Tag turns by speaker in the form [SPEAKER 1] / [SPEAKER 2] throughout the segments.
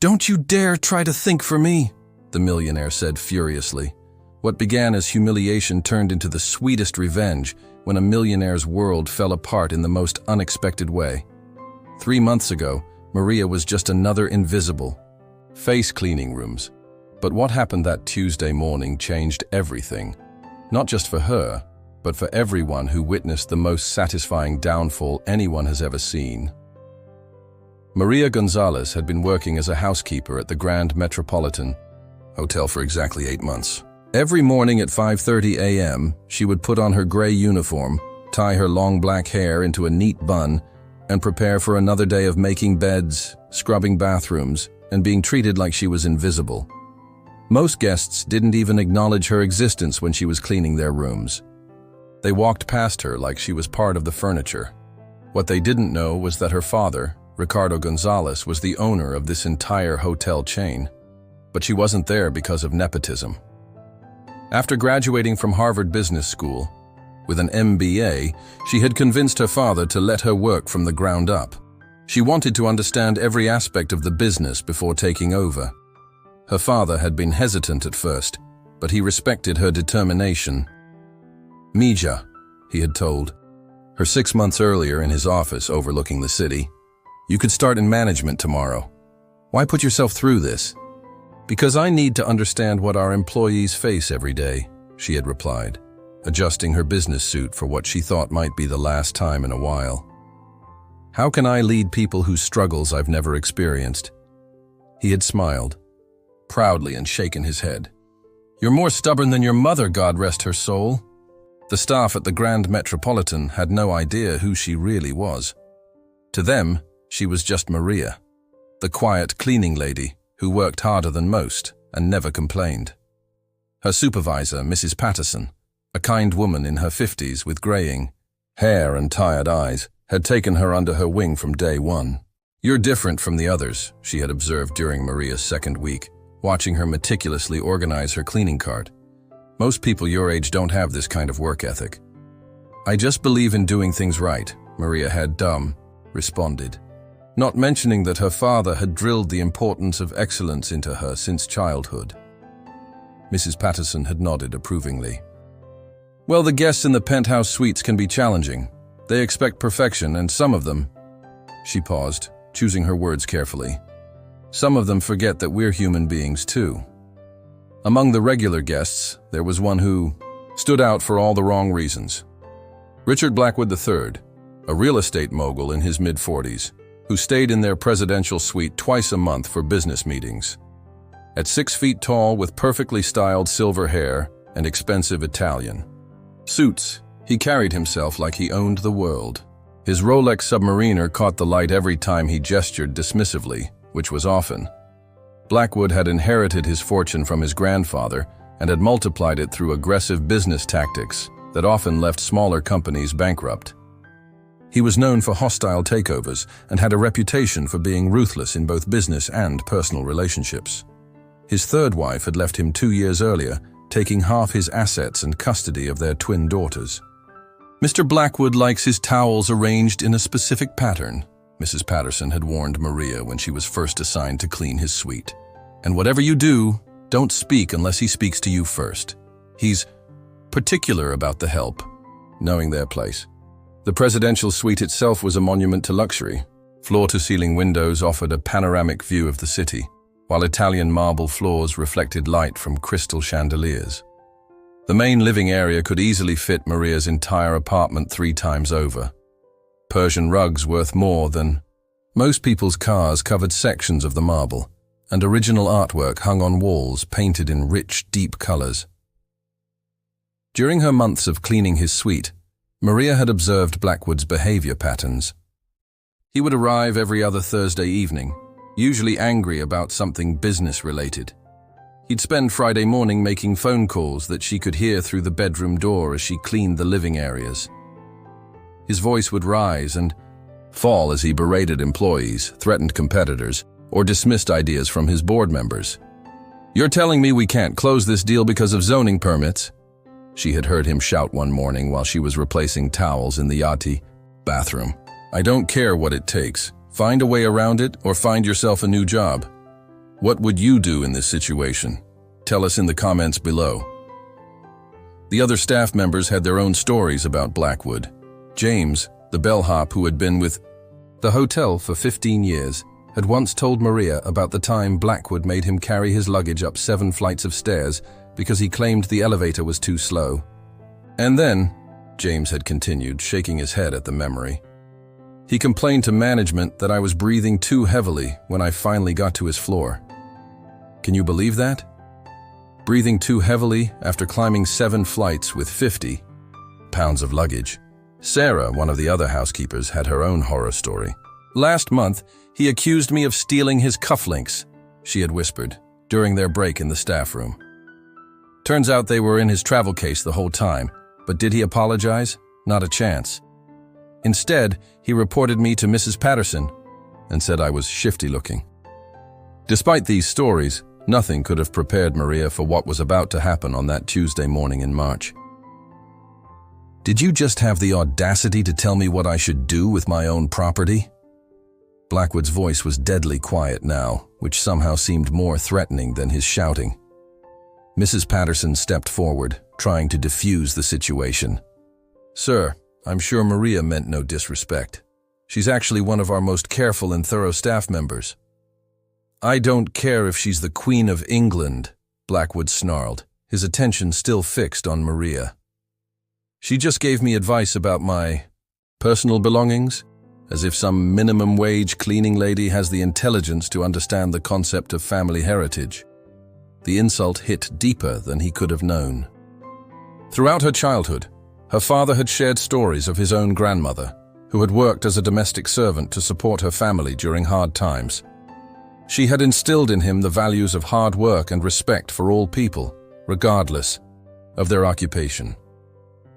[SPEAKER 1] "Don't you dare try to think for me," the millionaire said furiously. What began as humiliation turned into the sweetest revenge when a millionaire's world fell apart in the most unexpected way. 3 months ago, Maria was just another invisible face cleaning rooms. But what happened that Tuesday morning changed everything. Not just for her, but for everyone who witnessed the most satisfying downfall anyone has ever seen. Maria Gonzalez had been working as a housekeeper at the Grand Metropolitan Hotel for exactly 8 months. Every morning at 5:30 a.m., she would put on her gray uniform, tie her long black hair into a neat bun, and prepare for another day of making beds, scrubbing bathrooms, and being treated like she was invisible. Most guests didn't even acknowledge her existence when she was cleaning their rooms. They walked past her like she was part of the furniture. What they didn't know was that her father, Ricardo Gonzalez, was the owner of this entire hotel chain. But she wasn't there because of nepotism. After graduating from Harvard Business School, with an MBA, she had convinced her father to let her work from the ground up. She wanted to understand every aspect of the business before taking over. Her father had been hesitant at first, but he respected her determination. "Mija," he had told her 6 months earlier in his office overlooking the city, "you could start in management tomorrow. Why put yourself through this?" "Because I need to understand what our employees face every day," she had replied, adjusting her business suit for what she thought might be the last time in a while. "How can I lead people whose struggles I've never experienced?" He had smiled proudly and shaken his head. "You're more stubborn than your mother, God rest her soul." The staff at the Grand Metropolitan had no idea who she really was. To them, she was just Maria, the quiet cleaning lady who worked harder than most and never complained. Her supervisor, Mrs. Patterson, a kind woman in her 50s with graying hair and tired eyes, had taken her under her wing from day one. "You're different from the others," she had observed during Maria's second week, watching her meticulously organize her cleaning cart. "Most people your age don't have this kind of work ethic." "I just believe in doing things right," Maria had responded, not mentioning that her father had drilled the importance of excellence into her since childhood. Mrs. Patterson had nodded approvingly. "Well, the guests in the penthouse suites can be challenging. They expect perfection, and some of them—" She paused, choosing her words carefully. "Some of them forget that we're human beings too." Among the regular guests, there was one who stood out for all the wrong reasons. Richard Blackwood III, a real estate mogul in his mid-40s, who stayed in their presidential suite twice a month for business meetings. At 6 feet tall with perfectly styled silver hair and expensive Italian suits, he carried himself like he owned the world. His Rolex Submariner caught the light every time he gestured dismissively, which was often. Blackwood had inherited his fortune from his grandfather and had multiplied it through aggressive business tactics that often left smaller companies bankrupt. He was known for hostile takeovers and had a reputation for being ruthless in both business and personal relationships. His third wife had left him 2 years earlier, taking half his assets and custody of their twin daughters. "Mr. Blackwood likes his towels arranged in a specific pattern," Mrs. Patterson had warned Maria when she was first assigned to clean his suite. "And whatever you do, don't speak unless he speaks to you first. He's particular about the help," knowing their place. The presidential suite itself was a monument to luxury. Floor-to-ceiling windows offered a panoramic view of the city, while Italian marble floors reflected light from crystal chandeliers. The main living area could easily fit Maria's entire apartment 3 times over. Persian rugs worth more than most people's cars covered sections of the marble, and original artwork hung on walls painted in rich, deep colors. During her months of cleaning his suite, Maria had observed Blackwood's behavior patterns. He would arrive every other Thursday evening, usually angry about something business-related. He'd spend Friday morning making phone calls that she could hear through the bedroom door as she cleaned the living areas. His voice would rise and fall as he berated employees, threatened competitors, or dismissed ideas from his board members. "You're telling me we can't close this deal because of zoning permits?" she had heard him shout one morning while she was replacing towels in the Yati bathroom. "I don't care what it takes. Find a way around it or find yourself a new job." What would you do in this situation? Tell us in the comments below. The other staff members had their own stories about Blackwood. James, the bellhop who had been with the hotel for 15 years, had once told Maria about the time Blackwood made him carry his luggage up 7 flights of stairs because he claimed the elevator was too slow. And then, James had continued, shaking his head at the memory, he complained to management that I was breathing too heavily when I finally got to his floor. Can you believe that? Breathing too heavily after climbing 7 flights with 50 pounds of luggage. Sarah, one of the other housekeepers, had her own horror story. Last month, he accused me of stealing his cufflinks, she had whispered, during their break in the staff room. Turns out they were in his travel case the whole time, but did he apologize? Not a chance. Instead, he reported me to Mrs. Patterson and said I was shifty-looking. Despite these stories, nothing could have prepared Maria for what was about to happen on that Tuesday morning in March. Did you just have the audacity to tell me what I should do with my own property? Blackwood's voice was deadly quiet now, which somehow seemed more threatening than his shouting. Mrs. Patterson stepped forward, trying to defuse the situation. Sir, I'm sure Maria meant no disrespect. She's actually one of our most careful and thorough staff members. I don't care if she's the Queen of England, Blackwood snarled, his attention still fixed on Maria. She just gave me advice about my personal belongings, as if some minimum wage cleaning lady has the intelligence to understand the concept of family heritage. The insult hit deeper than he could have known. Throughout her childhood, her father had shared stories of his own grandmother, who had worked as a domestic servant to support her family during hard times. She had instilled in him the values of hard work and respect for all people, regardless of their occupation.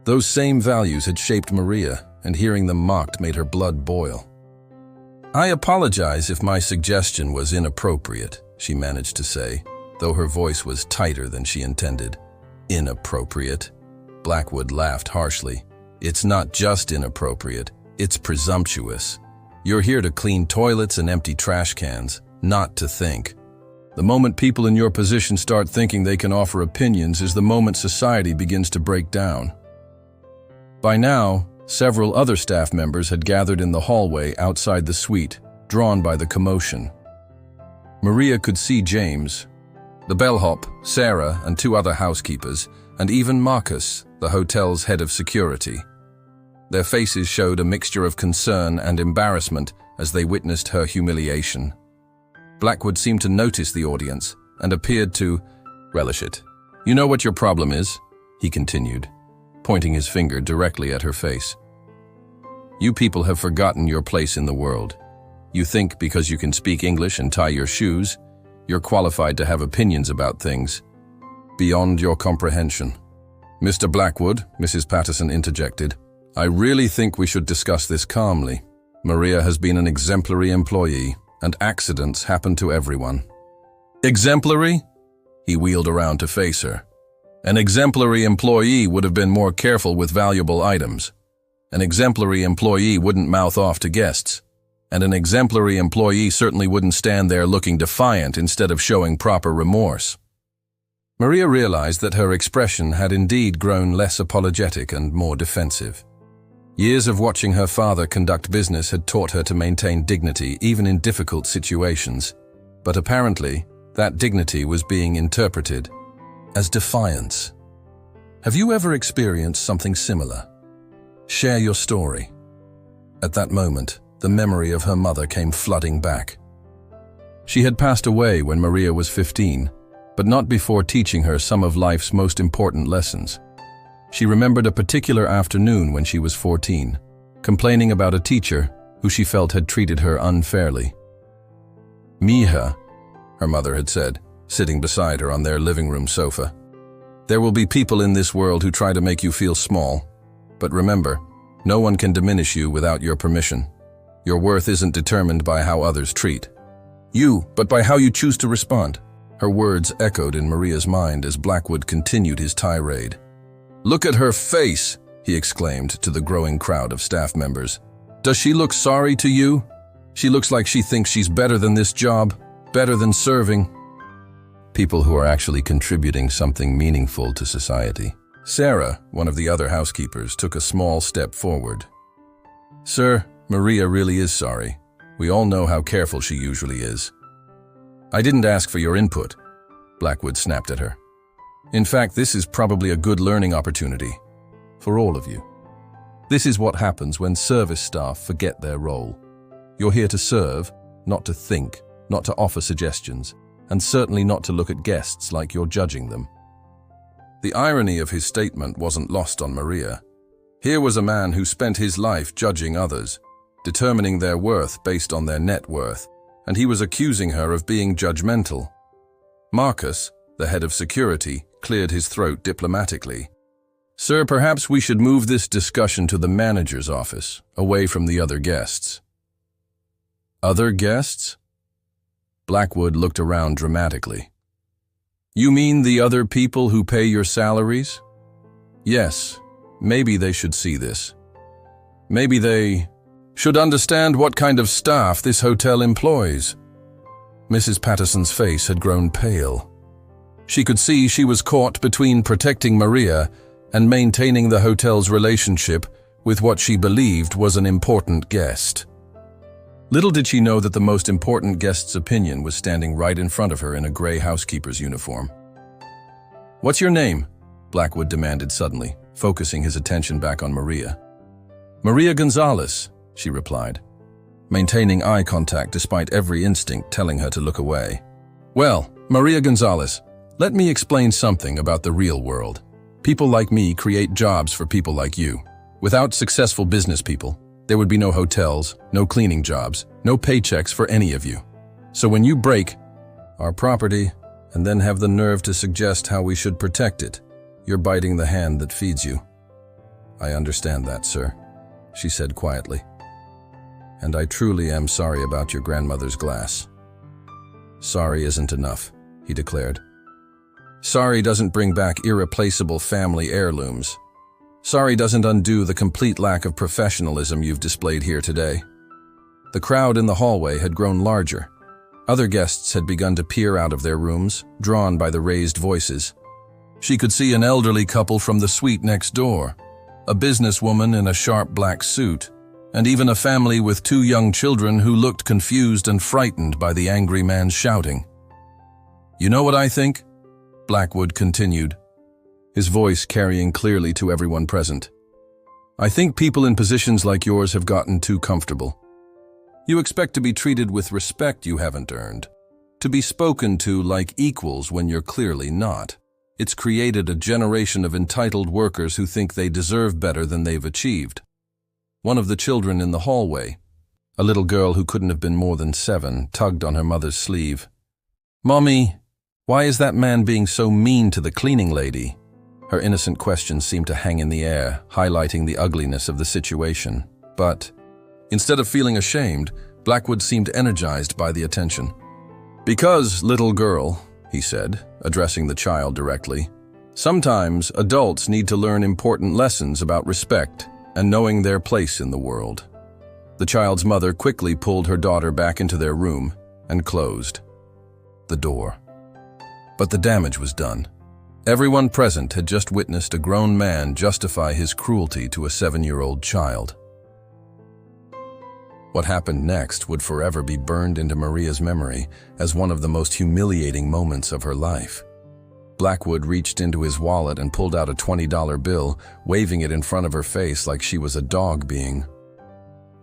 [SPEAKER 1] Those same values had shaped Maria, and hearing them mocked made her blood boil. I apologize if my suggestion was inappropriate, she managed to say, though her voice was tighter than she intended. Inappropriate? Blackwood laughed harshly. It's not just inappropriate, it's presumptuous. You're here to clean toilets and empty trash cans, not to think. The moment people in your position start thinking they can offer opinions is the moment society begins to break down. By now, several other staff members had gathered in the hallway outside the suite, drawn by the commotion. Maria could see James, the bellhop, Sarah, and 2 other housekeepers, and even Marcus, the hotel's head of security. Their faces showed a mixture of concern and embarrassment as they witnessed her humiliation. Blackwood seemed to notice the audience and appeared to relish it. You know what your problem is? He continued, pointing his finger directly at her face. You people have forgotten your place in the world. You think because you can speak English and tie your shoes, you're qualified to have opinions about things beyond your comprehension. Mr. Blackwood, Mrs. Patterson interjected, I really think we should discuss this calmly. Maria has been an exemplary employee, and accidents happen to everyone. Exemplary? He wheeled around to face her. An exemplary employee would have been more careful with valuable items. An exemplary employee wouldn't mouth off to guests. And an exemplary employee certainly wouldn't stand there looking defiant instead of showing proper remorse. Maria realized that her expression had indeed grown less apologetic and more defensive. Years of watching her father conduct business had taught her to maintain dignity even in difficult situations, but apparently, that dignity was being interpreted as defiance. Have you ever experienced something similar? Share your story. At that moment, the memory of her mother came flooding back. She had passed away when Maria was 15, but not before teaching her some of life's most important lessons. She remembered a particular afternoon when she was 14, complaining about a teacher who she felt had treated her unfairly. Mija, her mother had said, sitting beside her on their living room sofa. There will be people in this world who try to make you feel small, but remember, no one can diminish you without your permission. Your worth isn't determined by how others treat you, but by how you choose to respond. Her words echoed in Maria's mind as Blackwood continued his tirade. Look at her face, he exclaimed to the growing crowd of staff members. Does she look sorry to you? She looks like she thinks she's better than this job. better than serving. People who are actually contributing something meaningful to society. Sarah, one of the other housekeepers, took a small step forward. Sir, Maria really is sorry. We all know how careful she usually is. I didn't ask for your input, Blackwood snapped at her. In fact, this is probably a good learning opportunity for all of you. This is what happens when service staff forget their role. You're here to serve, not to think, not to offer suggestions, and certainly not to look at guests like you're judging them. The irony of his statement wasn't lost on Maria. Here was a man who spent his life judging others, determining their worth based on their net worth, and he was accusing her of being judgmental. Marcus, the head of security, cleared his throat diplomatically. Sir, perhaps we should move this discussion to the manager's office, away from the other guests. Other guests? Blackwood looked around dramatically. You mean the other people who pay your salaries? Yes, maybe they should see this. Maybe they should understand what kind of staff this hotel employs. Mrs. Patterson's face had grown pale. She could see she was caught between protecting Maria and maintaining the hotel's relationship with what she believed was an important guest. Little did she know that the most important guest's opinion was standing right in front of her in a gray housekeeper's uniform. What's your name? Blackwood demanded suddenly, focusing his attention back on Maria. Maria Gonzalez, she replied, maintaining eye contact despite every instinct telling her to look away. Well, Maria Gonzalez, let me explain something about the real world. People like me create jobs for people like you. Without successful business people, there would be no hotels, no cleaning jobs, no paychecks for any of you. So when you break our property and then have the nerve to suggest how we should protect it, you're biting the hand that feeds you. I understand that, sir, she said quietly. And I truly am sorry about your grandmother's glass. Sorry isn't enough, he declared. Sorry doesn't bring back irreplaceable family heirlooms. Sorry doesn't undo the complete lack of professionalism you've displayed here today. The crowd in the hallway had grown larger. Other guests had begun to peer out of their rooms, drawn by the raised voices. She could see an elderly couple from the suite next door, a businesswoman in a sharp black suit, and even a family with 2 young children who looked confused and frightened by the angry man's shouting. You know what I think? Blackwood continued, his voice carrying clearly to everyone present. I think people in positions like yours have gotten too comfortable. You expect to be treated with respect you haven't earned, to be spoken to like equals when you're clearly not. It's created a generation of entitled workers who think they deserve better than they've achieved. One of the children in the hallway, a little girl who couldn't have been more than 7, tugged on her mother's sleeve. Mommy, why is that man being so mean to the cleaning lady? Her innocent question seemed to hang in the air, highlighting the ugliness of the situation. But instead of feeling ashamed, Blackwood seemed energized by the attention. Because, little girl, he said, addressing the child directly, sometimes adults need to learn important lessons about respect and knowing their place in the world. The child's mother quickly pulled her daughter back into their room and closed the door. But the damage was done. Everyone present had just witnessed a grown man justify his cruelty to a 7-year-old child. What happened next would forever be burned into Maria's memory as one of the most humiliating moments of her life. Blackwood reached into his wallet and pulled out a $20 bill, waving it in front of her face like she was a dog being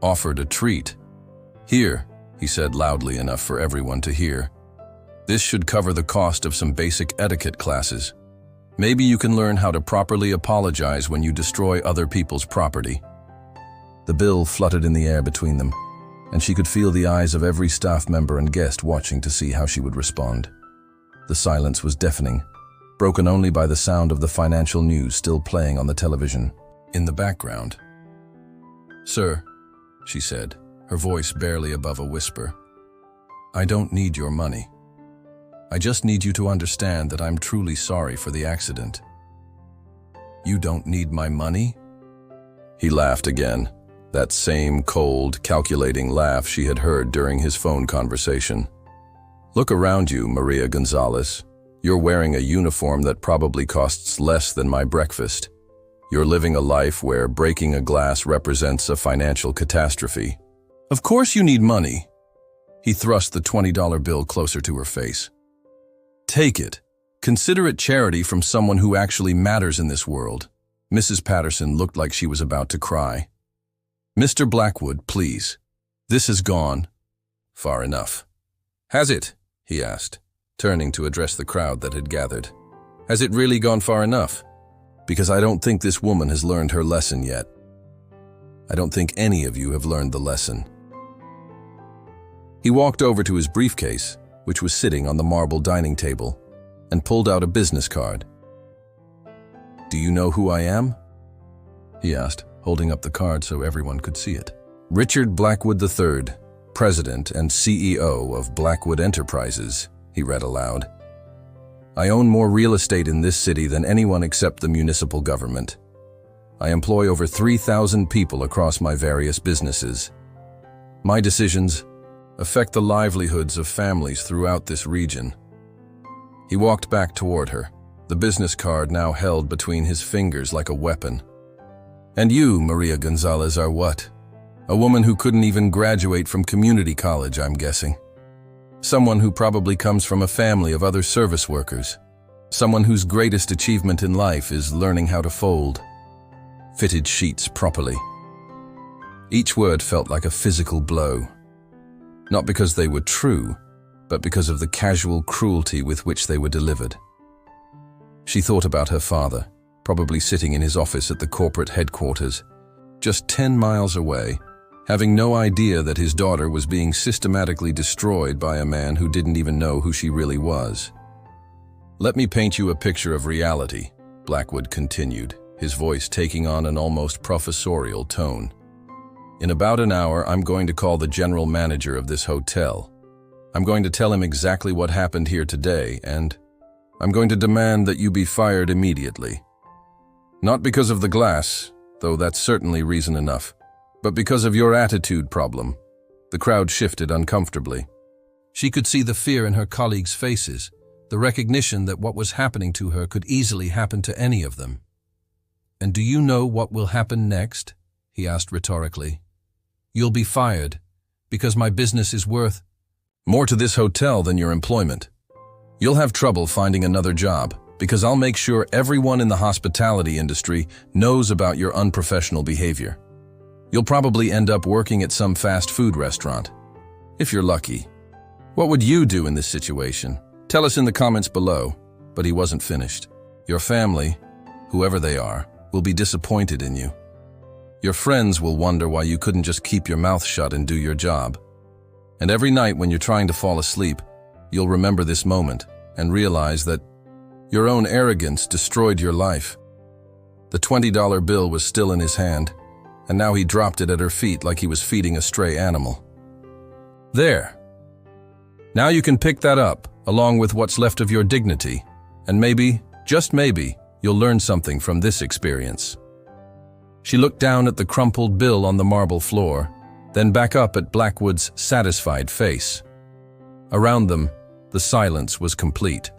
[SPEAKER 1] offered a treat. Here, he said loudly enough for everyone to hear. This should cover the cost of some basic etiquette classes. Maybe you can learn how to properly apologize when you destroy other people's property. The bill fluttered in the air between them, and she could feel the eyes of every staff member and guest watching to see how she would respond. The silence was deafening, broken only by the sound of the financial news still playing on the television in the background. Sir, she said, her voice barely above a whisper, I don't need your money. I just need you to understand that I'm truly sorry for the accident. You don't need my money? He laughed again, that same cold, calculating laugh she had heard during his phone conversation. Look around you, Maria Gonzalez. You're wearing a uniform that probably costs less than my breakfast. You're living a life where breaking a glass represents a financial catastrophe. Of course you need money. He thrust the $20 bill closer to her face. Take it. Consider it charity from someone who actually matters in this world. Mrs. Patterson looked like she was about to cry. Mr. Blackwood, please. This has gone far enough. Has it? He asked, turning to address the crowd that had gathered. Has it really gone far enough? Because I don't think this woman has learned her lesson yet. I don't think any of you have learned the lesson. He walked over to his briefcase, which was sitting on the marble dining table, and pulled out a business card. Do you know who I am? He asked, holding up the card so everyone could see it. Richard Blackwood III, President and CEO of Blackwood Enterprises, he read aloud. I own more real estate in this city than anyone except the municipal government. I employ over 3,000 people across my various businesses. My decisions affect the livelihoods of families throughout this region. He walked back toward her, the business card now held between his fingers like a weapon. And you, Maria Gonzalez, are what? A woman who couldn't even graduate from community college, I'm guessing. Someone who probably comes from a family of other service workers. Someone whose greatest achievement in life is learning how to fold fitted sheets properly. Each word felt like a physical blow. Not because they were true, but because of the casual cruelty with which they were delivered. She thought about her father, probably sitting in his office at the corporate headquarters, just 10 miles away, having no idea that his daughter was being systematically destroyed by a man who didn't even know who she really was. Let me paint you a picture of reality, Blackwood continued, his voice taking on an almost professorial tone. In about an hour, I'm going to call the general manager of this hotel. I'm going to tell him exactly what happened here today, and I'm going to demand that you be fired immediately. Not because of the glass, though that's certainly reason enough, but because of your attitude problem. The crowd shifted uncomfortably. She could see the fear in her colleagues' faces, the recognition that what was happening to her could easily happen to any of them. And do you know what will happen next? He asked rhetorically. You'll be fired, because my business is worth more to this hotel than your employment. You'll have trouble finding another job, because I'll make sure everyone in the hospitality industry knows about your unprofessional behavior. You'll probably end up working at some fast food restaurant, if you're lucky. What would you do in this situation? Tell us in the comments below. But he wasn't finished. Your family, whoever they are, will be disappointed in you. Your friends will wonder why you couldn't just keep your mouth shut and do your job. And every night when you're trying to fall asleep, you'll remember this moment and realize that your own arrogance destroyed your life. The $20 bill was still in his hand, and now he dropped it at her feet like he was feeding a stray animal. There. Now you can pick that up, along with what's left of your dignity, and maybe, just maybe, you'll learn something from this experience. She looked down at the crumpled bill on the marble floor, then back up at Blackwood's satisfied face. Around them, the silence was complete.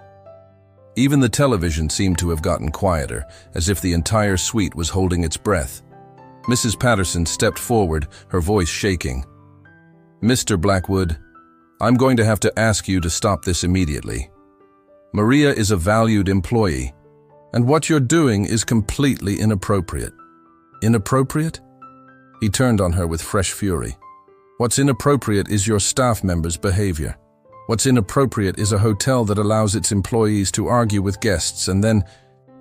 [SPEAKER 1] Even the television seemed to have gotten quieter, as if the entire suite was holding its breath. Mrs. Patterson stepped forward, her voice shaking. Mr. Blackwood, I'm going to have to ask you to stop this immediately. Maria is a valued employee, and what you're doing is completely inappropriate. Inappropriate? He turned on her with fresh fury. What's inappropriate is your staff members' behavior. What's inappropriate is a hotel that allows its employees to argue with guests and then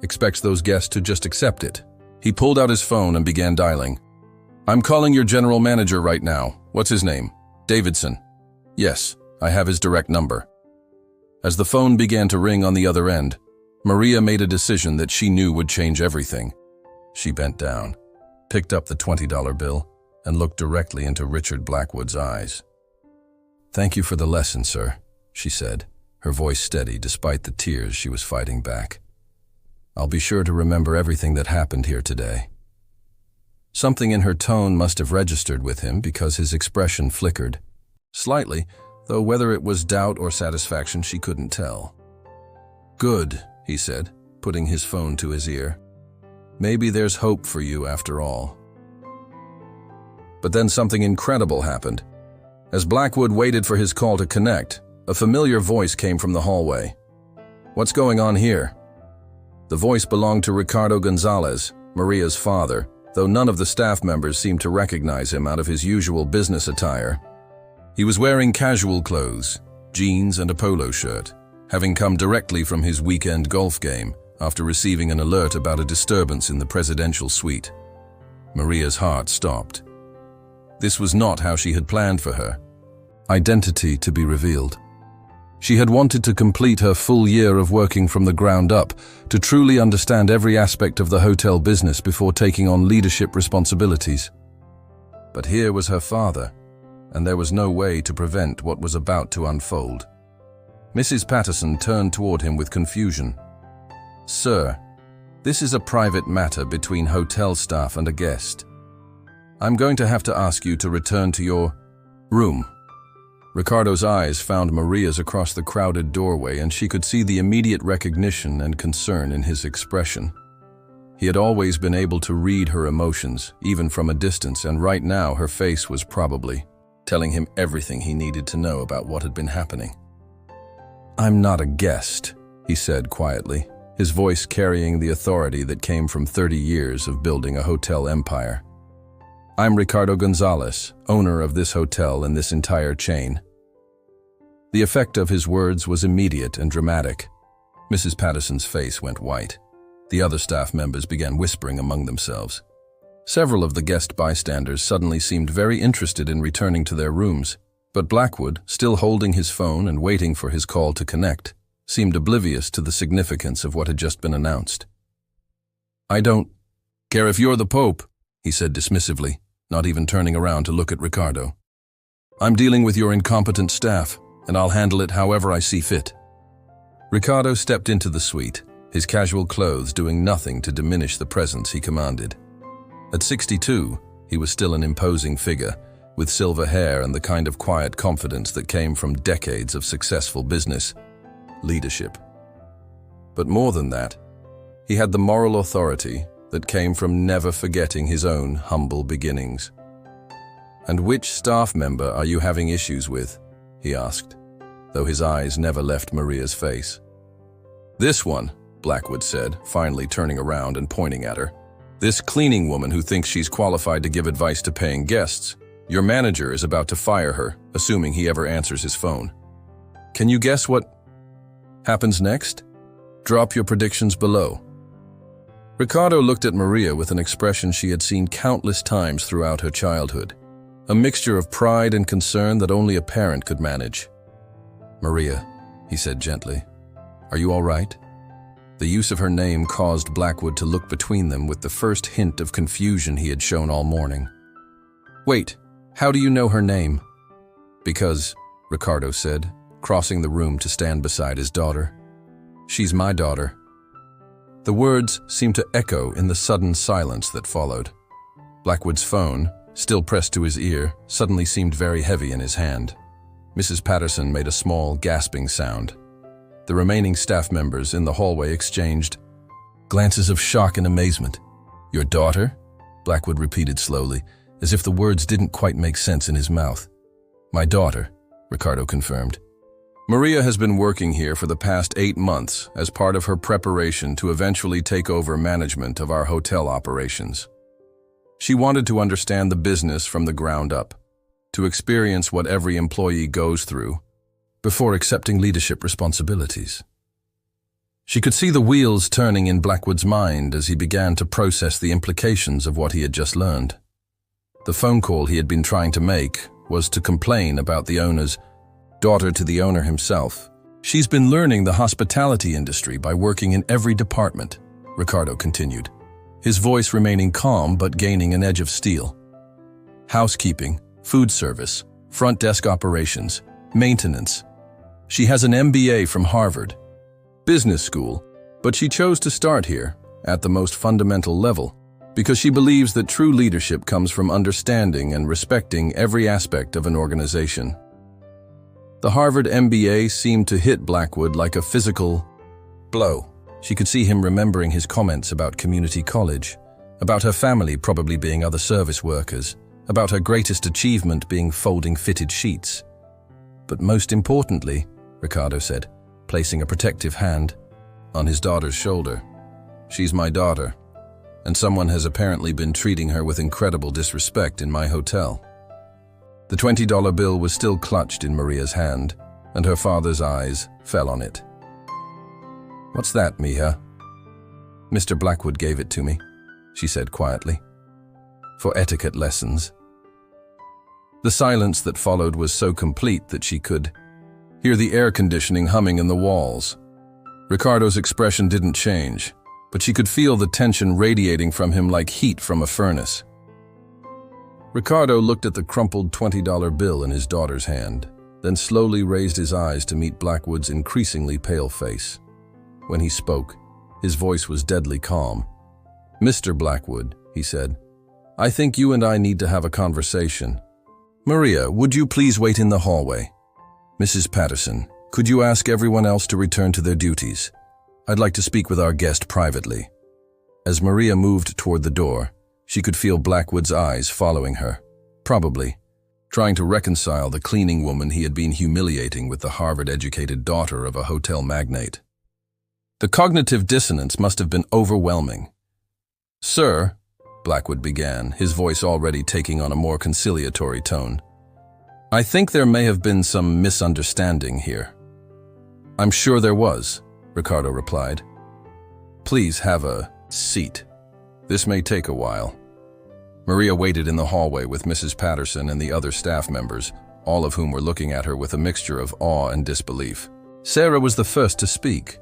[SPEAKER 1] expects those guests to just accept it. He pulled out his phone and began dialing. I'm calling your general manager right now. What's his name? Davidson. Yes, I have his direct number. As the phone began to ring on the other end, Maria made a decision that she knew would change everything. She bent down, picked up the $20 bill, and looked directly into Richard Blackwood's eyes. Thank you for the lesson, sir, she said, her voice steady despite the tears she was fighting back. I'll be sure to remember everything that happened here today. Something in her tone must have registered with him because his expression flickered. Slightly, though whether it was doubt or satisfaction she couldn't tell. "Good," he said, putting his phone to his ear. "Maybe there's hope for you after all." But then something incredible happened. As Blackwood waited for his call to connect, a familiar voice came from the hallway. "What's going on here?" The voice belonged to Ricardo Gonzalez, Maria's father, though none of the staff members seemed to recognize him out of his usual business attire. He was wearing casual clothes, jeans and a polo shirt, having come directly from his weekend golf game after receiving an alert about a disturbance in the presidential suite. Maria's heart stopped. This was not how she had planned for her identity to be revealed. She had wanted to complete her full year of working from the ground up, to truly understand every aspect of the hotel business before taking on leadership responsibilities. But here was her father, and there was no way to prevent what was about to unfold. Mrs. Patterson turned toward him with confusion. "Sir, this is a private matter between hotel staff and a guest. I'm going to have to ask you to return to your room." Ricardo's eyes found Maria's across the crowded doorway, and she could see the immediate recognition and concern in his expression. He had always been able to read her emotions, even from a distance, and right now her face was probably telling him everything he needed to know about what had been happening. "I'm not a guest," he said quietly, his voice carrying the authority that came from 30 years of building a hotel empire. "I'm Ricardo Gonzalez, owner of this hotel and this entire chain." The effect of his words was immediate and dramatic. Mrs. Patterson's face went white. The other staff members began whispering among themselves. Several of the guest bystanders suddenly seemed very interested in returning to their rooms, but Blackwood, still holding his phone and waiting for his call to connect, seemed oblivious to the significance of what had just been announced. "I don't care if you're the Pope," he said dismissively, not even turning around to look at Ricardo. "I'm dealing with your incompetent staff, and I'll handle it however I see fit." Ricardo stepped into the suite, his casual clothes doing nothing to diminish the presence he commanded. At 62, he was still an imposing figure, with silver hair and the kind of quiet confidence that came from decades of successful business leadership. But more than that, he had the moral authority that came from never forgetting his own humble beginnings. "And which staff member are you having issues with?" he asked, though his eyes never left Maria's face. "This one," Blackwood said, finally turning around and pointing at her. "This cleaning woman who thinks she's qualified to give advice to paying guests. Your manager is about to fire her, assuming he ever answers his phone. Can you guess what happens next? Drop your predictions below." Ricardo looked at Maria with an expression she had seen countless times throughout her childhood, a mixture of pride and concern that only a parent could manage. "Maria," he said gently, "are you all right?" The use of her name caused Blackwood to look between them with the first hint of confusion he had shown all morning. "Wait, how do you know her name?" "Because," Ricardo said, crossing the room to stand beside his daughter. "She's my daughter." The words seemed to echo in the sudden silence that followed. Blackwood's phone, still pressed to his ear, suddenly seemed very heavy in his hand. Mrs. Patterson made a small, gasping sound. The remaining staff members in the hallway exchanged glances of shock and amazement. "Your daughter?" Blackwood repeated slowly, as if the words didn't quite make sense in his mouth. "My daughter," Ricardo confirmed. "Maria has been working here for the past 8 months as part of her preparation to eventually take over management of our hotel operations. She wanted to understand the business from the ground up, to experience what every employee goes through before accepting leadership responsibilities." She could see the wheels turning in Blackwood's mind as he began to process the implications of what he had just learned. The phone call he had been trying to make was to complain about the owner's daughter to the owner himself. "She's been learning the hospitality industry by working in every department," Ricardo continued, his voice remaining calm but gaining an edge of steel. "Housekeeping, food service, front desk operations, maintenance. She has an MBA from Harvard Business School, but she chose to start here, at the most fundamental level, because she believes that true leadership comes from understanding and respecting every aspect of an organization." The Harvard MBA seemed to hit Blackwood like a physical blow. She could see him remembering his comments about community college, about her family probably being other service workers, about her greatest achievement being folding fitted sheets. But most importantly, Ricardo said, placing a protective hand on his daughter's shoulder, "She's my daughter, and someone has apparently been treating her with incredible disrespect in my hotel." The $20 bill was still clutched in Maria's hand, and her father's eyes fell on it. "What's that, Mija?" "Mr. Blackwood gave it to me," she said quietly. "For etiquette lessons." The silence that followed was so complete that she could hear the air conditioning humming in the walls. Ricardo's expression didn't change, but she could feel the tension radiating from him like heat from a furnace. Ricardo looked at the crumpled $20 bill in his daughter's hand, then slowly raised his eyes to meet Blackwood's increasingly pale face. When he spoke, his voice was deadly calm. "Mr. Blackwood," he said, "I think you and I need to have a conversation. Maria, would you please wait in the hallway? Mrs. Patterson, could you ask everyone else to return to their duties? I'd like to speak with our guest privately." As Maria moved toward the door, she could feel Blackwood's eyes following her, probably trying to reconcile the cleaning woman he had been humiliating with the Harvard-educated daughter of a hotel magnate. The cognitive dissonance must have been overwhelming. "Sir," Blackwood began, his voice already taking on a more conciliatory tone, "I think there may have been some misunderstanding here." "I'm sure there was," Ricardo replied. "Please have a seat. This may take a while." Maria waited in the hallway with Mrs. Patterson and the other staff members, all of whom were looking at her with a mixture of awe and disbelief. Sarah was the first to speak.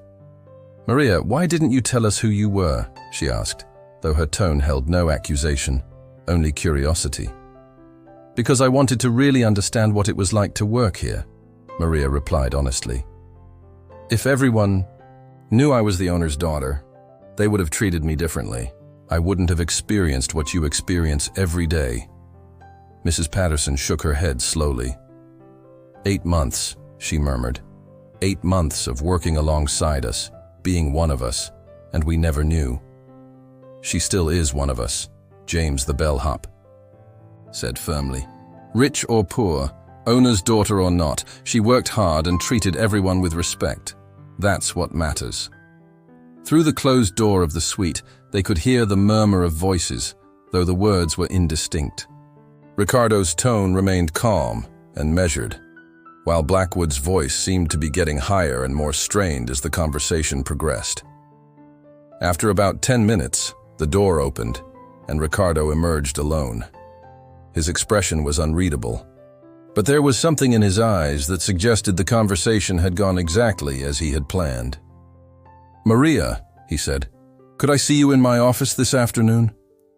[SPEAKER 1] "Maria, why didn't you tell us who you were?" she asked, though her tone held no accusation, only curiosity. "Because I wanted to really understand what it was like to work here," Maria replied honestly. "If everyone knew I was the owner's daughter, they would have treated me differently. I wouldn't have experienced what you experience every day." Mrs. Patterson shook her head slowly. "8 months," she murmured. 8 months of working alongside us, being one of us, and we never knew." "She still is one of us," James the bellhop said firmly. "Rich or poor, owner's daughter or not, she worked hard and treated everyone with respect. That's what matters." Through the closed door of the suite, they could hear the murmur of voices, though the words were indistinct. Ricardo's tone remained calm and measured, while Blackwood's voice seemed to be getting higher and more strained as the conversation progressed. After about 10 minutes, the door opened, and Ricardo emerged alone. His expression was unreadable, but there was something in his eyes that suggested the conversation had gone exactly as he had planned. "Maria," he said, "could I see you in my office this afternoon?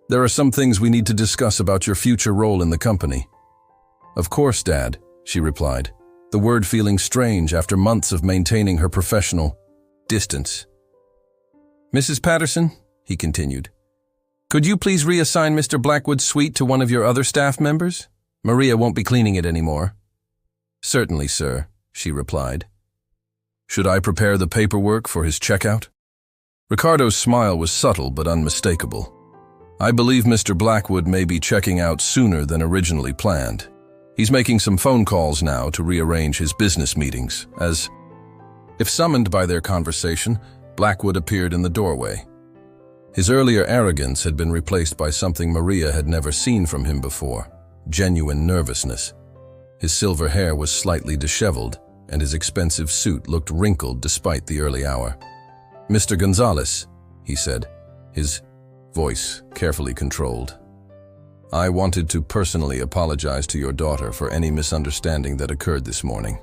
[SPEAKER 1] There are some things we need to discuss about your future role in the company." "Of course, Dad," she replied, the word feeling strange after months of maintaining her professional distance. "Mrs. Patterson," he continued, "could you please reassign Mr. Blackwood's suite to one of your other staff members? Maria won't be cleaning it anymore." "Certainly, sir," she replied. "Should I prepare the paperwork for his checkout?" Ricardo's smile was subtle but unmistakable. "I believe Mr. Blackwood may be checking out sooner than originally planned. He's making some phone calls now to rearrange his business meetings, as..." If summoned by their conversation, Blackwood appeared in the doorway. His earlier arrogance had been replaced by something Maria had never seen from him before: genuine nervousness. His silver hair was slightly disheveled, and his expensive suit looked wrinkled despite the early hour. "Mr. Gonzalez," he said, his voice carefully controlled. "I wanted to personally apologize to your daughter for any misunderstanding that occurred this morning.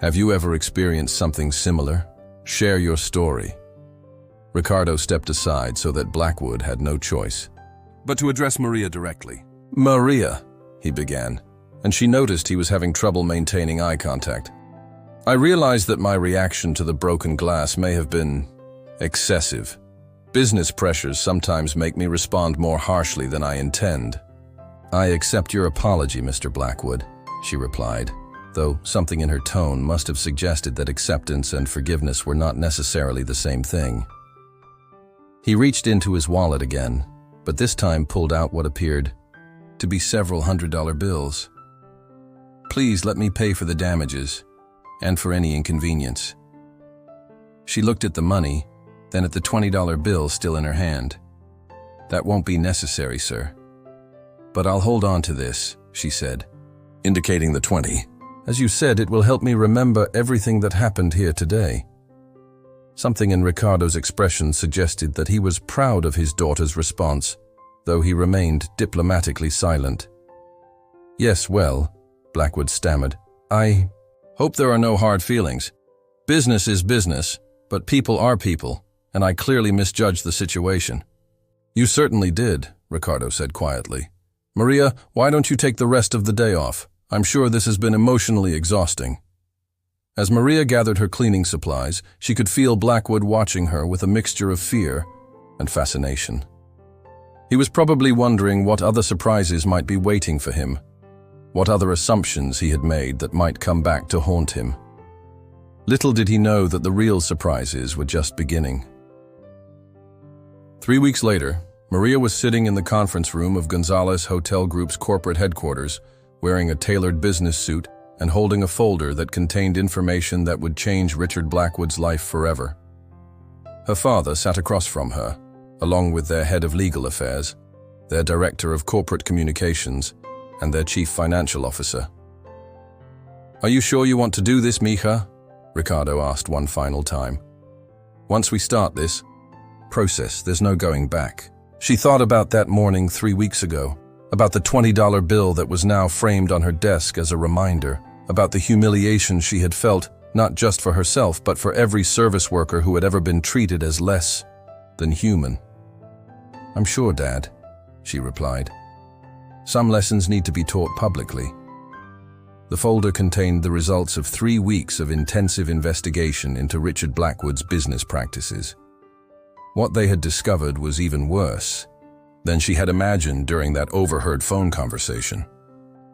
[SPEAKER 1] Have you ever experienced something similar? Share your story." Ricardo stepped aside so that Blackwood had no choice but to address Maria directly. "Maria," he began, and she noticed he was having trouble maintaining eye contact. "I realized that my reaction to the broken glass may have been excessive. Business pressures sometimes make me respond more harshly than I intend." "I accept your apology, Mr. Blackwood," she replied, though something in her tone must have suggested that acceptance and forgiveness were not necessarily the same thing. He reached into his wallet again, but this time pulled out what appeared to be several $100 bills. "Please let me pay for the damages, and for any inconvenience." She looked at the money, then at the $20 bill still in her hand. "That won't be necessary, sir. But I'll hold on to this," she said, indicating the 20. "As you said, it will help me remember everything that happened here today." Something in Ricardo's expression suggested that he was proud of his daughter's response, though he remained diplomatically silent. "Yes, well," Blackwood stammered, "I hope there are no hard feelings. Business is business, but people are people, and I clearly misjudged the situation." "You certainly did," Ricardo said quietly. "Maria, why don't you take the rest of the day off? I'm sure this has been emotionally exhausting." As Maria gathered her cleaning supplies, she could feel Blackwood watching her with a mixture of fear and fascination. He was probably wondering what other surprises might be waiting for him, what other assumptions he had made that might come back to haunt him. Little did he know that the real surprises were just beginning. 3 weeks later, Maria was sitting in the conference room of Gonzalez Hotel Group's corporate headquarters, wearing a tailored business suit and holding a folder that contained information that would change Richard Blackwood's life forever. Her father sat across from her, along with their head of legal affairs, their director of corporate communications, and their chief financial officer. "Are you sure you want to do this, mija?" Ricardo asked one final time. "Once we start this process, there's no going back." She thought about that morning 3 weeks ago, about the $20 bill that was now framed on her desk as a reminder, about the humiliation she had felt, not just for herself, but for every service worker who had ever been treated as less than human. "I'm sure, Dad," she replied. "Some lessons need to be taught publicly." The folder contained the results of 3 weeks of intensive investigation into Richard Blackwood's business practices. What they had discovered was even worse than she had imagined during that overheard phone conversation.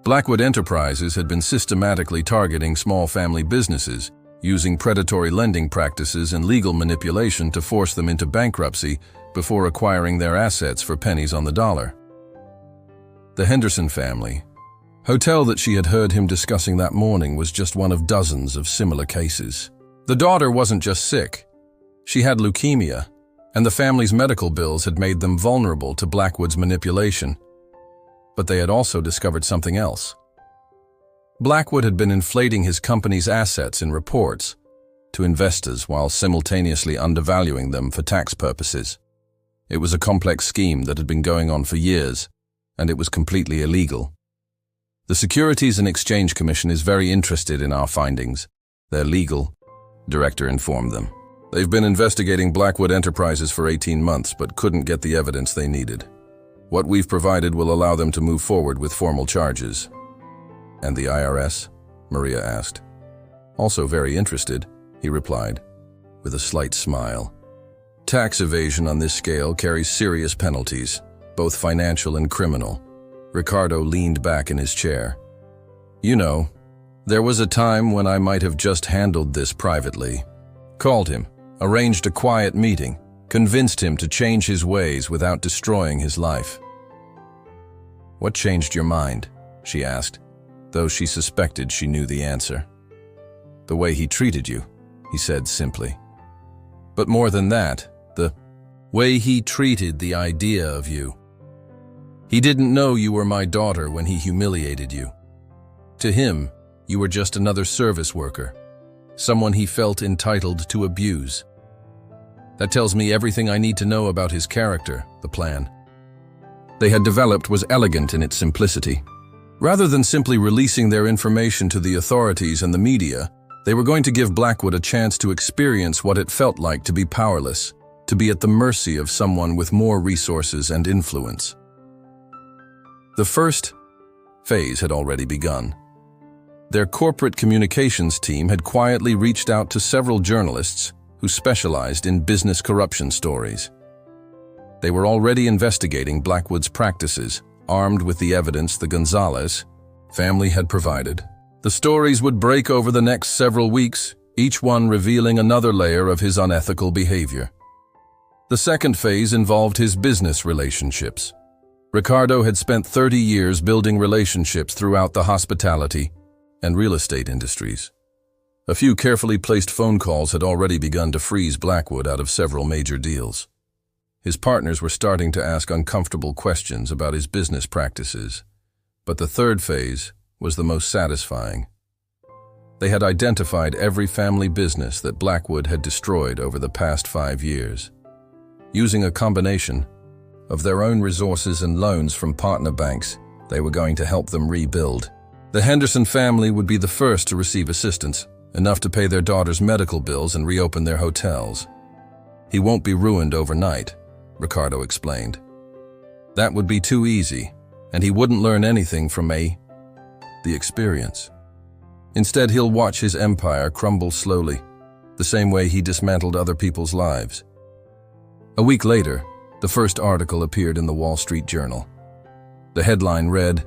[SPEAKER 1] Blackwood Enterprises had been systematically targeting small family businesses, using predatory lending practices and legal manipulation to force them into bankruptcy before acquiring their assets for pennies on the dollar. The Henderson family hotel that she had heard him discussing that morning was just one of dozens of similar cases. The daughter wasn't just sick. She had leukemia, and the family's medical bills had made them vulnerable to Blackwood's manipulation. But they had also discovered something else. Blackwood had been inflating his company's assets in reports to investors while simultaneously undervaluing them for tax purposes. It was a complex scheme that had been going on for years, and it was completely illegal. "The Securities and Exchange Commission is very interested in our findings," their legal director informed them. "They've been investigating Blackwood Enterprises for 18 months but couldn't get the evidence they needed. What we've provided will allow them to move forward with formal charges." "And the IRS?" Maria asked. "Also very interested," he replied, with a slight smile. "Tax evasion on this scale carries serious penalties, both financial and criminal." Ricardo leaned back in his chair. "You know, there was a time when I might have just handled this privately. Called him, arranged a quiet meeting, convinced him to change his ways without destroying his life." "What changed your mind?" she asked, though she suspected she knew the answer. "The way he treated you," he said simply. "But more than that, the way he treated the idea of you. He didn't know you were my daughter when he humiliated you. To him, you were just another service worker, someone he felt entitled to abuse. That tells me everything I need to know about his character." The plan they had developed was elegant in its simplicity. Rather than simply releasing their information to the authorities and the media, they were going to give Blackwood a chance to experience what it felt like to be powerless, to be at the mercy of someone with more resources and influence. The first phase had already begun. Their corporate communications team had quietly reached out to several journalists who specialized in business corruption stories. They were already investigating Blackwood's practices, armed with the evidence the Gonzalez family had provided. The stories would break over the next several weeks, each one revealing another layer of his unethical behavior. The second phase involved his business relationships. Ricardo had spent 30 years building relationships throughout the hospitality and real estate industries. A few carefully placed phone calls had already begun to freeze Blackwood out of several major deals. His partners were starting to ask uncomfortable questions about his business practices, but the third phase was the most satisfying. They had identified every family business that Blackwood had destroyed over the past 5 years. Using a combination of their own resources and loans from partner banks, they were going to help them rebuild. The Henderson family would be the first to receive assistance, enough to pay their daughter's medical bills and reopen their hotels. He won't be ruined overnight, Ricardo explained. That would be too easy, and he wouldn't learn anything from the experience. Instead, he'll watch his empire crumble slowly, the same way he dismantled other people's lives. A week later, the first article appeared in the Wall Street Journal. The headline read,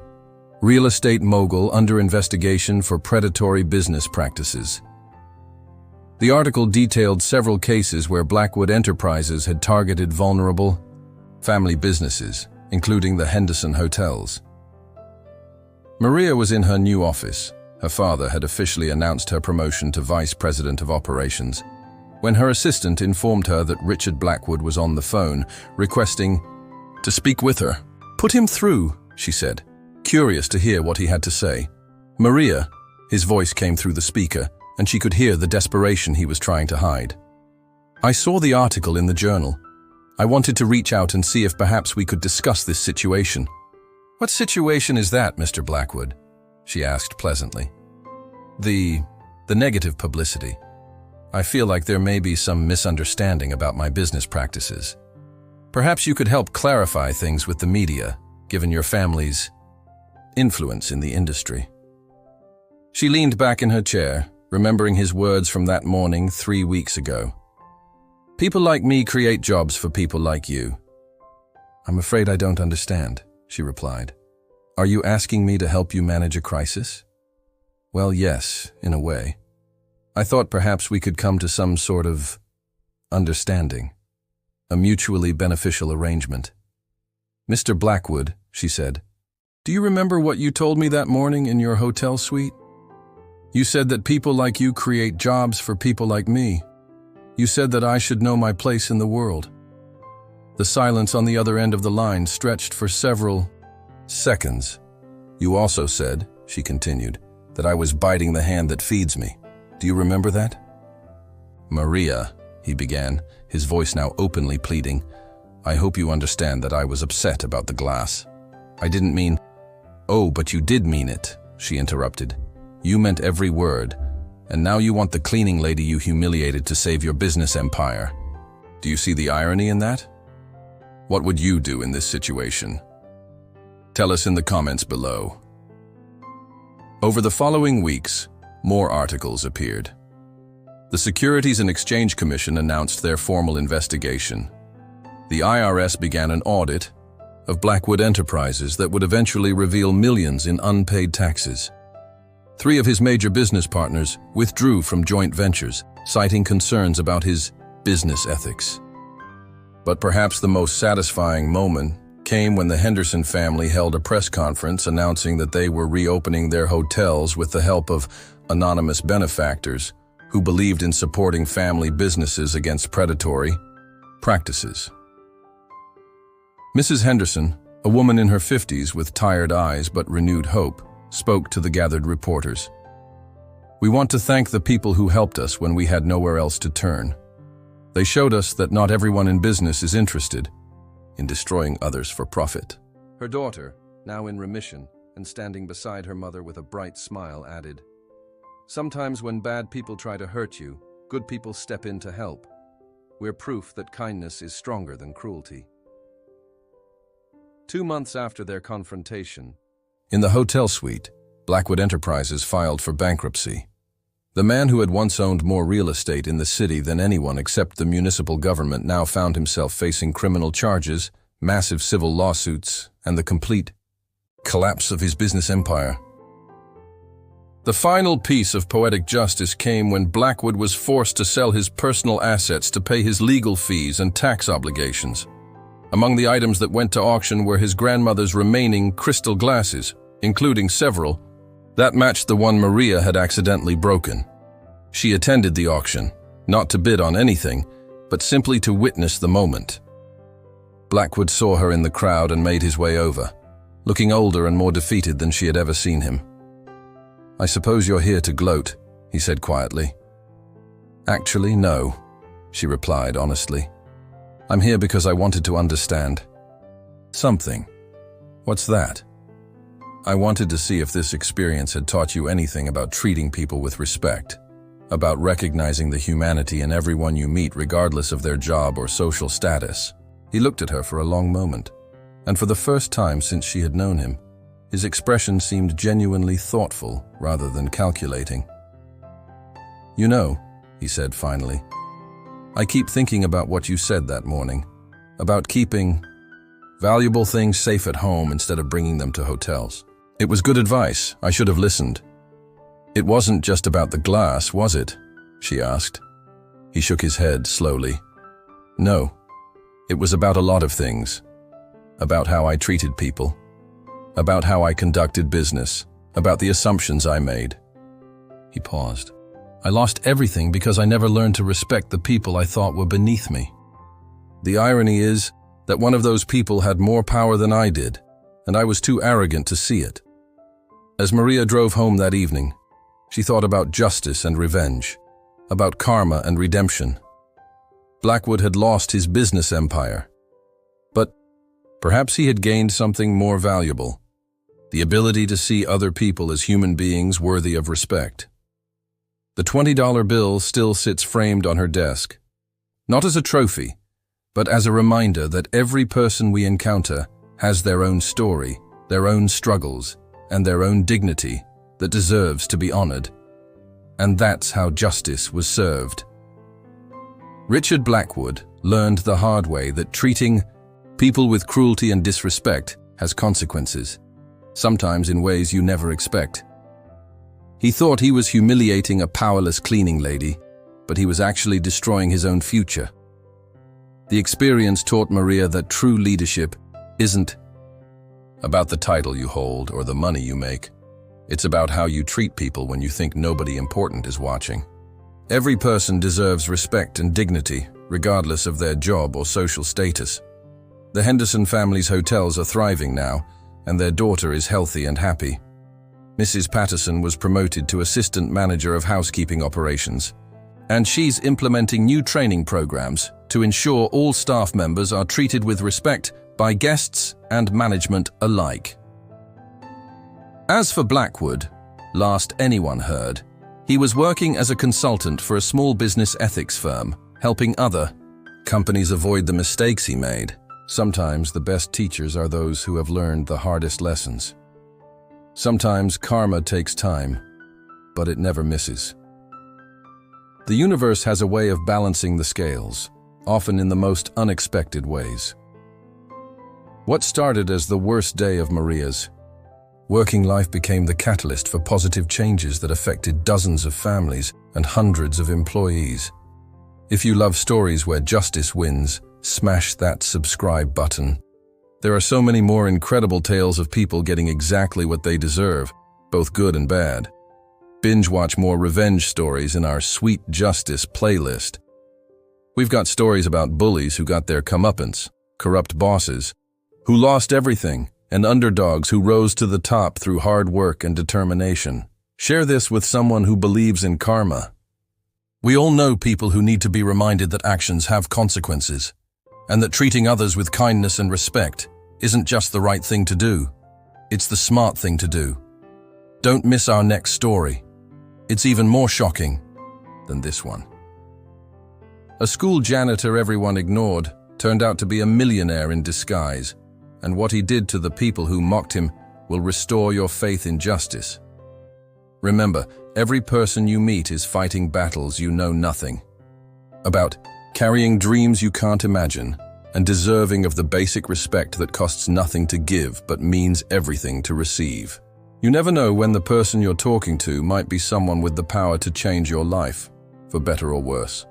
[SPEAKER 1] "Real Estate Mogul Under Investigation for Predatory Business Practices." The article detailed several cases where Blackwood Enterprises had targeted vulnerable family businesses, including the Henderson hotels. Maria was in her new office. Her father had officially announced her promotion to Vice President of Operations, when her assistant informed her that Richard Blackwood was on the phone, requesting to speak with her. "Put him through," she said, curious to hear what he had to say. "Maria," his voice came through the speaker, and she could hear the desperation he was trying to hide. "I saw the article in the journal. I wanted to reach out and see if perhaps we could discuss this situation." "What situation is that, Mr. Blackwood?" she asked pleasantly. The negative publicity. I feel like there may be some misunderstanding about my business practices. Perhaps you could help clarify things with the media, given your family's influence in the industry." She leaned back in her chair, remembering his words from that morning 3 weeks ago. "People like me create jobs for people like you." "I'm afraid I don't understand," she replied. "Are you asking me to help you manage a crisis?" "Well, yes, in a way. I thought perhaps we could come to some sort of understanding, a mutually beneficial arrangement." "Mr. Blackwood," she said, "do you remember what you told me that morning in your hotel suite? You said that people like you create jobs for people like me. You said that I should know my place in the world." The silence on the other end of the line stretched for several seconds. "You also said," she continued, "that I was biting the hand that feeds me. Do you remember that?" "Maria," he began, his voice now openly pleading, "I hope you understand that I was upset about the glass. I didn't mean—" "Oh, but you did mean it," she interrupted. "You meant every word, and now you want the cleaning lady you humiliated to save your business empire. Do you see the irony in that? What would you do in this situation? Tell us in the comments below." Over the following weeks, more articles appeared. The Securities and Exchange Commission announced their formal investigation. The IRS began an audit of Blackwood Enterprises that would eventually reveal millions in unpaid taxes. 3 of his major business partners withdrew from joint ventures, citing concerns about his business ethics. But perhaps the most satisfying moment came when the Henderson family held a press conference announcing that they were reopening their hotels with the help of anonymous benefactors who believed in supporting family businesses against predatory practices. Mrs. Henderson, a woman in her 50s with tired eyes but renewed hope, spoke to the gathered reporters. "We want to thank the people who helped us when we had nowhere else to turn. They showed us that not everyone in business is interested in destroying others for profit." Her daughter, now in remission and standing beside her mother with a bright smile, added, "Sometimes when bad people try to hurt you, good people step in to help. We're proof that kindness is stronger than cruelty." 2 months after their confrontation, in the hotel suite, Blackwood Enterprises filed for bankruptcy. The man who had once owned more real estate in the city than anyone except the municipal government now found himself facing criminal charges, massive civil lawsuits, and the complete collapse of his business empire. The final piece of poetic justice came when Blackwood was forced to sell his personal assets to pay his legal fees and tax obligations. Among the items that went to auction were his grandmother's remaining crystal glasses, including several that matched the one Maria had accidentally broken. She attended the auction, not to bid on anything, but simply to witness the moment. Blackwood saw her in the crowd and made his way over, looking older and more defeated than she had ever seen him. "I suppose you're here to gloat," he said quietly. "Actually, no," she replied honestly. "I'm here because I wanted to understand something." "What's that?" "I wanted to see if this experience had taught you anything about treating people with respect, about recognizing the humanity in everyone you meet regardless of their job or social status." He looked at her for a long moment, and for the first time since she had known him, his expression seemed genuinely thoughtful rather than calculating. "You know," he said finally, "I keep thinking about what you said that morning, about keeping valuable things safe at home instead of bringing them to hotels. It was good advice. I should have listened." "It wasn't just about the glass, was it?" she asked. He shook his head slowly. "No, it was about a lot of things. About how I treated people, about how I conducted business, about the assumptions I made." He paused. "I lost everything because I never learned to respect the people I thought were beneath me. The irony is that one of those people had more power than I did, and I was too arrogant to see it." As Maria drove home that evening, she thought about justice and revenge, about karma and redemption. Blackwood had lost his business empire, but perhaps he had gained something more valuable: the ability to see other people as human beings worthy of respect. The $20 bill still sits framed on her desk, not as a trophy, but as a reminder that every person we encounter has their own story, their own struggles, and their own dignity that deserves to be honored. And that's how justice was served. Richard Blackwood learned the hard way that treating people with cruelty and disrespect has consequences, sometimes in ways you never expect. He thought he was humiliating a powerless cleaning lady, but he was actually destroying his own future. The experience taught Maria that true leadership isn't about the title you hold or the money you make. It's about how you treat people when you think nobody important is watching. Every person deserves respect and dignity, regardless of their job or social status. The Henderson family's hotels are thriving now, and their daughter is healthy and happy. Mrs. Patterson was promoted to assistant manager of housekeeping operations, and she's implementing new training programs to ensure all staff members are treated with respect by guests and management alike. As for Blackwood, last anyone heard, he was working as a consultant for a small business ethics firm, helping other companies avoid the mistakes he made. Sometimes the best teachers are those who have learned the hardest lessons. Sometimes karma takes time, but it never misses. The universe has a way of balancing the scales, often in the most unexpected ways. What started as the worst day of Maria's working life became the catalyst for positive changes that affected dozens of families and hundreds of employees. If you love stories where justice wins, smash that subscribe button. There are so many more incredible tales of people getting exactly what they deserve, both good and bad. Binge watch more revenge stories in our Sweet Justice playlist. We've got stories about bullies who got their comeuppance, corrupt bosses who lost everything, and underdogs who rose to the top through hard work and determination. Share this with someone who believes in karma. We all know people who need to be reminded that actions have consequences, and that treating others with kindness and respect isn't just the right thing to do, it's the smart thing to do. Don't miss our next story. It's even more shocking than this one. A school janitor everyone ignored turned out to be a millionaire in disguise, and what he did to the people who mocked him will restore your faith in justice. Remember, every person you meet is fighting battles you know nothing about, carrying dreams you can't imagine, and deserving of the basic respect that costs nothing to give but means everything to receive. You never know when the person you're talking to might be someone with the power to change your life, for better or worse.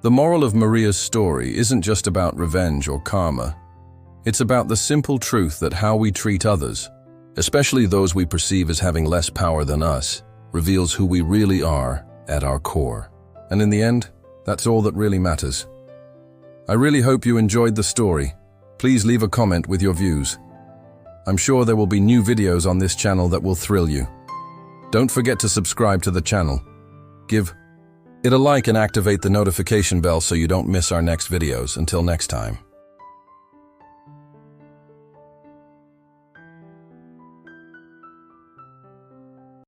[SPEAKER 1] The moral of Maria's story isn't just about revenge or karma. It's about the simple truth that how we treat others, especially those we perceive as having less power than us, reveals who we really are at our core. And in the end, that's all that really matters. I really hope you enjoyed the story. Please leave a comment with your views. I'm sure there will be new videos on this channel that will thrill you. Don't forget to subscribe to the channel. Give it a like and activate the notification bell so you don't miss our next videos. Until next time.